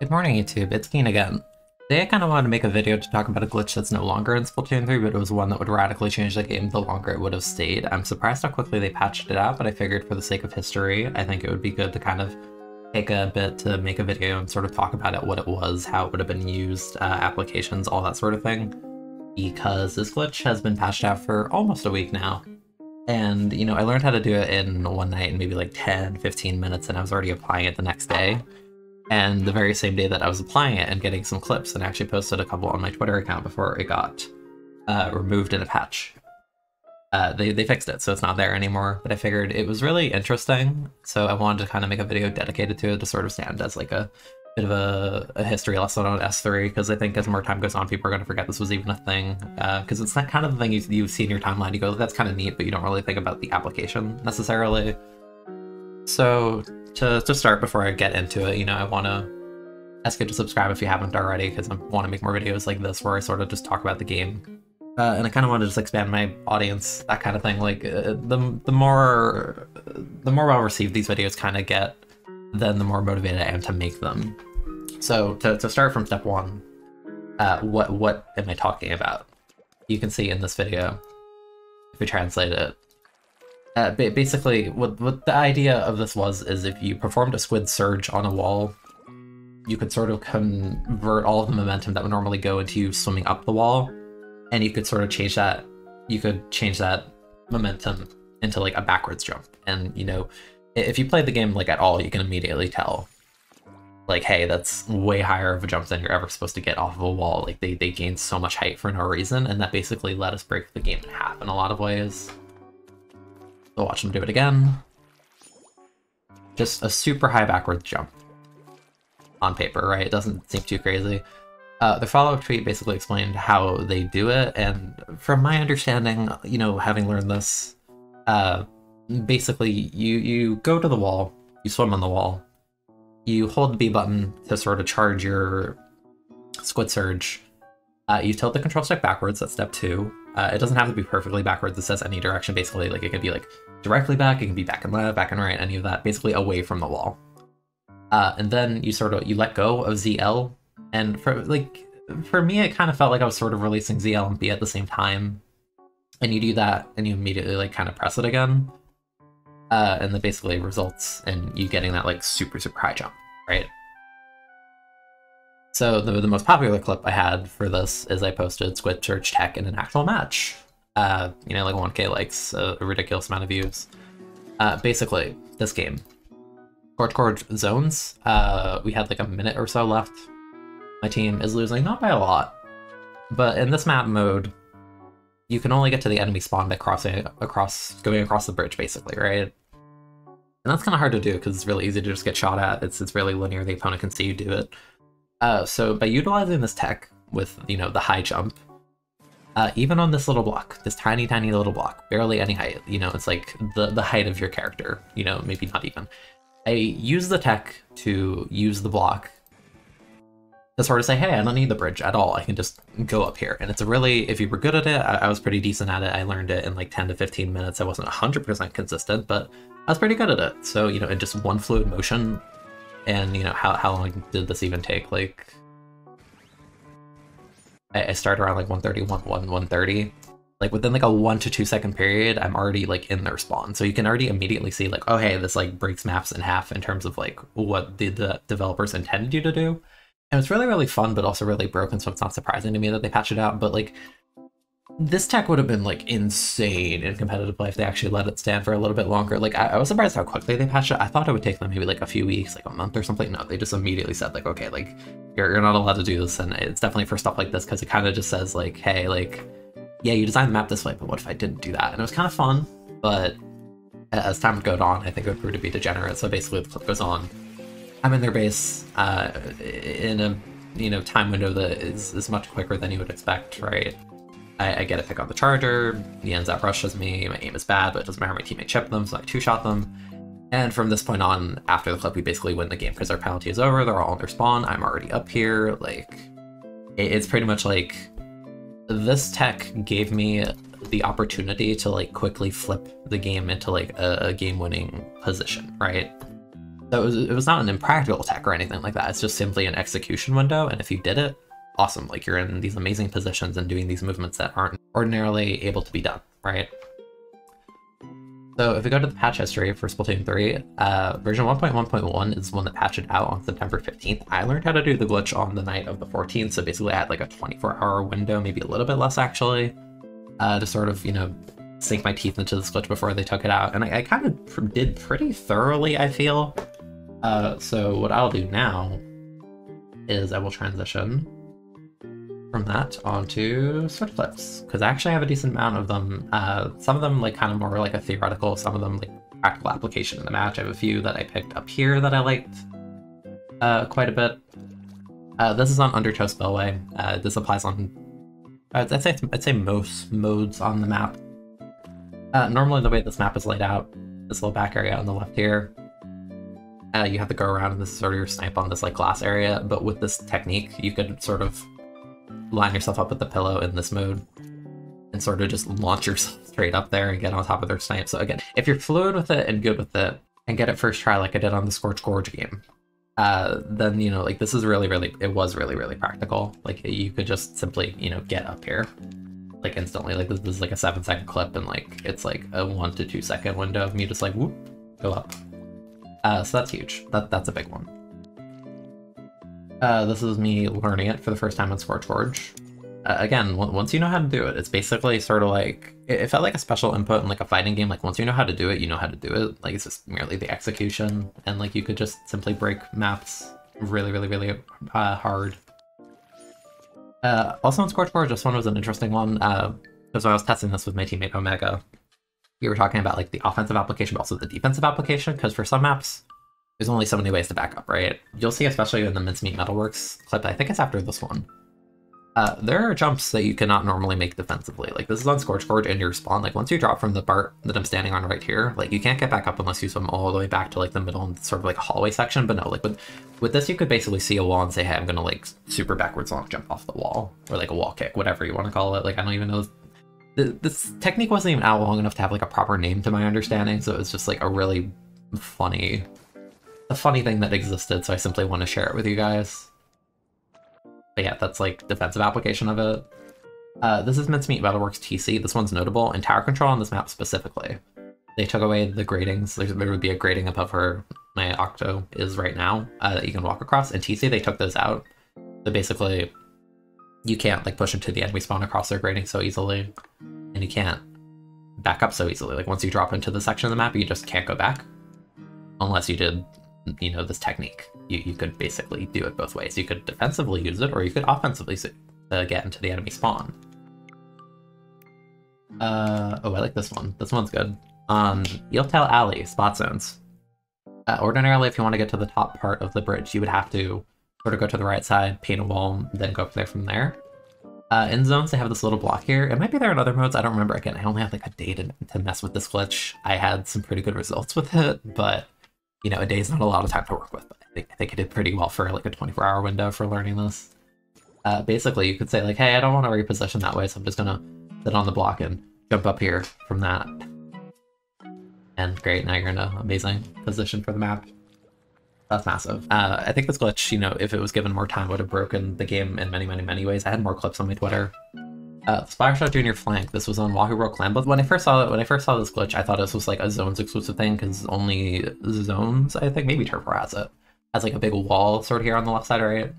Good morning, YouTube. It's Keen again. Today I kind of wanted to make a video to talk about a glitch that's no longer in Splatoon 3, but it was one that would radically change the game the longer it would have stayed. I'm surprised how quickly they patched it out, but I figured for the sake of history, I think it would be good to kind of take a bit to make a video and sort of talk about it, what it was, how it would have been used, applications, all that sort of thing. Because this glitch has been patched out for almost a week now. And, you know, I learned how to do it in one night in maybe like 10, 15 minutes, and I was already applying it the next day. And the very same day that I was applying it and getting some clips, and I actually posted a couple on my Twitter account before it got removed in a patch. They fixed it, so it's not there anymore, but I figured it was really interesting, so I wanted to kind of make a video dedicated to it to sort of stand as like a bit of a history lesson on S3, because I think as more time goes on, people are going to forget this was even a thing, because it's that kind of the thing you see in your timeline, you go, that's kind of neat, but you don't really think about the application necessarily. So to start, before I get into it, you know, I want to ask you to subscribe if you haven't already, because I want to make more videos like this where I sort of just talk about the game. And I kind of want to just expand my audience, that kind of thing. Like, the more well-received these videos kind of get, then the more motivated I am to make them. So to start from step one, what am I talking about? You can see in this video, if we translate it, basically, what the idea of this is if you performed a squid surge on a wall, you could sort of convert all of the momentum that would normally go into you swimming up the wall, and you could sort of change that. You could change that momentum into like a backwards jump. And you know, if you play the game like at all, you can immediately tell, like, hey, that's way higher of a jump than you're ever supposed to get off of a wall. Like they gained so much height for no reason, and that basically let us break the game in half in a lot of ways. So watch them do it again. Just a super high backwards jump. On paper, right? It doesn't seem too crazy. The follow-up tweet basically explained how they do it, and from my understanding, you know, having learned this, basically you go to the wall, you swim on the wall, you hold the B button to sort of charge your squid surge, you tilt the control stick backwards, that's step 2. It doesn't have to be perfectly backwards, it says any direction basically, like it can be like directly back, it can be back and left, back and right, any of that, basically away from the wall. And then you let go of ZL, and for me it kind of felt like I was sort of releasing ZL and B at the same time. And you do that and you immediately like kind of press it again. And that basically results in you getting that like super high jump, right? So the most popular clip I had for this is I posted Squid Surge Tech in an actual match. You know, like 1K likes, a ridiculous amount of views. Basically, this game. Scorch zones, we had like a minute or so left. My team is losing, not by a lot, but in this map mode, you can only get to the enemy spawn by going across the bridge, basically, right? And that's kind of hard to do because it's really easy to just get shot at. It's really linear, the opponent can see you do it. So by utilizing this tech with, you know, the high jump, even on this little block, this tiny little block, barely any height, you know, it's like the height of your character, you know, maybe not even. I use the tech to use the block to sort of say, hey, I don't need the bridge at all, I can just go up here. And it's a really, if you were good at it, I was pretty decent at it. I learned it in like 10 to 15 minutes. I wasn't 100% consistent, but I was pretty good at it. So, you know, in just one fluid motion, and, you know, how long did this even take? Like, I started around like 131, 130. Like, within like a 1 to 2 second period, I'm already like in their spawn. So you can already immediately see like, oh, hey, this like breaks maps in half in terms of like what the developers intended you to do. And it's really fun, but also really broken, so it's not surprising to me that they patched it out. But like, this tech would have been like insane in competitive play if they actually let it stand for a little bit longer. Like, I was surprised how quickly they patched it. I thought it would take them maybe like a few weeks, like a month or something. No, they just immediately said like, okay, like you're not allowed to do this. And it's definitely for stuff like this, because it kind of just says like, hey, like, yeah, you designed the map this way, but what if I didn't do that? And it was kind of fun, but as time would go on, I think it would prove to be degenerate. So basically the clip goes on. I'm in their base in a, you know, time window that is much quicker than you would expect, right? I get a pick on the charger, the Enzap rushes me, my aim is bad, but it doesn't matter, my teammate chipped them, so I two-shot them. And from this point on, after the clip, we basically win the game because our penalty is over, they're all on their spawn, I'm already up here, like, it's pretty much like, this tech gave me the opportunity to like quickly flip the game into like a game-winning position, right? So it was not an impractical tech or anything like that. It's just simply an execution window, and if you did it, awesome. Like, you're in these amazing positions and doing these movements that aren't ordinarily able to be done, right? So if we go to the patch history for Splatoon 3, version 1.1.1 is one that patched it out on September 15th. I learned how to do the glitch on the night of the 14th, so basically I had like a 24-hour window, maybe a little bit less actually, to sort of, you know, sink my teeth into this glitch before they took it out. And I kind of did pretty thoroughly, I feel. So what I'll do now is I will transition from that onto switch clips, because I actually have a decent amount of them. Some of them like kind of more like a theoretical, some of them like practical application in the match. I have a few that I picked up here that I liked quite a bit. This is on Undertow Spillway. This applies on I'd say most modes on the map. Normally the way this map is laid out, this little back area on the left here, you have to go around and this is sort of your snipe on this like glass area, but with this technique you could sort of line yourself up with the pillow in this mode and sort of just launch yourself straight up there and get on top of their snipe. So again, if you're fluid with it and good with it and get it first try like I did on the Scorch Gorge game, then, you know, like this is it was really practical. Like you could just simply, you know, get up here like instantly. Like this is like a 7-second clip and like it's like a 1 to 2 second window of me just like whoop, go up. So that's huge. That's a big one. This is me learning it for the first time on Scorch Gorge. Again, once you know how to do it, it's basically sort of like, it felt like a special input in like a fighting game. Like once you know how to do it, you know how to do it. Like it's just merely the execution, and like you could just simply break maps really hard. Also on Scorch Gorge, this one was an interesting one, because when I was testing this with my teammate Omega, we were talking about like the offensive application, but also the defensive application, because for some maps, there's only so many ways to back up, right? You'll see, especially in the Mincemeat Metalworks clip, I think it's after this one, there are jumps that you cannot normally make defensively. Like this is on Scorch Gorge and your spawn, like once you drop from the part that I'm standing on right here, like you can't get back up unless you swim all the way back to like the middle and sort of like a hallway section. But no, like with this you could basically see a wall and say, hey, I'm gonna like super backwards long jump off the wall, or like a wall kick, whatever you want to call it. Like I don't even know, this technique wasn't even out long enough to have like a proper name to my understanding, so it was just like a really funny thing that existed, so I simply want to share it with you guys. But yeah, that's like defensive application of it. This is Mincemeat Metalworks TC. This one's notable. In tower control on this map specifically, they took away the gratings. There would be a grating above where my Octo is right now that you can walk across. In TC, they took those out. So basically, you can't like push into the enemy spawn across their grating so easily, and you can't back up so easily. Like once you drop into the section of the map, you just can't go back unless you did, you know, this technique. You could basically do it both ways. You could defensively use it, or you could offensively get into the enemy spawn. Oh, I like this one. This one's good. Eeltail Alley, spot zones. Ordinarily, if you want to get to the top part of the bridge, you would have to sort of go to the right side, paint a wall, then go up there from there. In zones, they have this little block here. It might be there in other modes, I don't remember. Again, I only have like a day to mess with this glitch. I had some pretty good results with it, but you know, a day is not a lot of time to work with. But I think I did pretty well for like a 24-hour window for learning this. Basically, you could say like, hey, I don't want to reposition that way, so I'm just gonna sit on the block and jump up here from that. And great, now you're in an amazing position for the map. That's massive. I think this glitch, you know, if it was given more time, would have broken the game in many ways. I had more clips on my Twitter. Splattershot Junior Flank. This was on Wahoo Roll Clan. But when I first saw this glitch, I thought this was like a Zones exclusive thing, because only Zones, I think, maybe Turbo has it. Has like a big wall sort of here on the left side, right?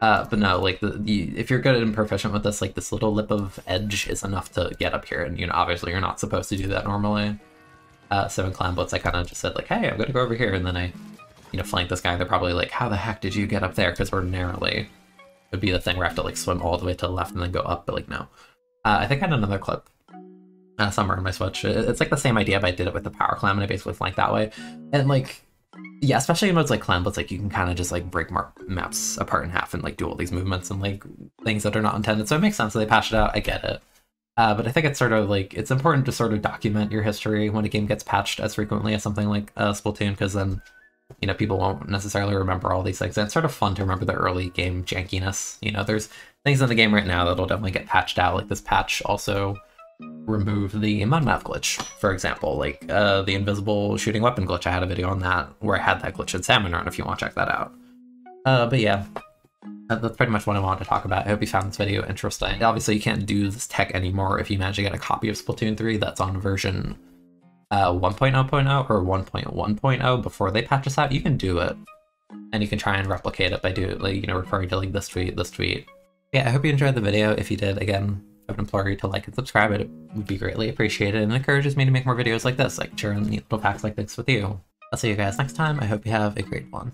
But no, like if you're good and proficient with this, like this little lip of edge is enough to get up here, and you know, obviously you're not supposed to do that normally. So in Clan Blitz, I kind of just said like, hey, I'm gonna go over here, and then I, you know, flank this guy. They're probably like, how the heck did you get up there? Because ordinarily it would be the thing where I have to like swim all the way to the left and then go up, but like no. I think I had another clip somewhere in my Switch. It's like the same idea, but I did it with the power clam, and I basically flanked that way. And like, yeah, especially in modes like Clan Blitz, like you can kind of just like break maps apart in half and like do all these movements and like things that are not intended. So it makes sense that they patched it out. I get it. But I think it's sort of like, it's important to sort of document your history when a game gets patched as frequently as something like Splatoon, because then, you know, people won't necessarily remember all these things. And it's sort of fun to remember the early game jankiness. You know, there's things in the game right now that'll definitely get patched out. Like this patch also remove the mud map glitch, for example, like the invisible shooting weapon glitch. I had a video on that where I had that glitch in Salmon Run if you want to check that out. But yeah, that's pretty much what I wanted to talk about. I hope you found this video interesting. Obviously, you can't do this tech anymore if you manage to get a copy of Splatoon 3 that's on version 1.0.0 or 1.1.0 before they patch this out. You can do it, and you can try and replicate it by referring to like this tweet. Yeah, I hope you enjoyed the video. If you did, again, I would implore you to like and subscribe. It would be greatly appreciated and encourages me to make more videos like this, like sharing neat little facts like this with you. I'll see you guys next time. I hope you have a great one.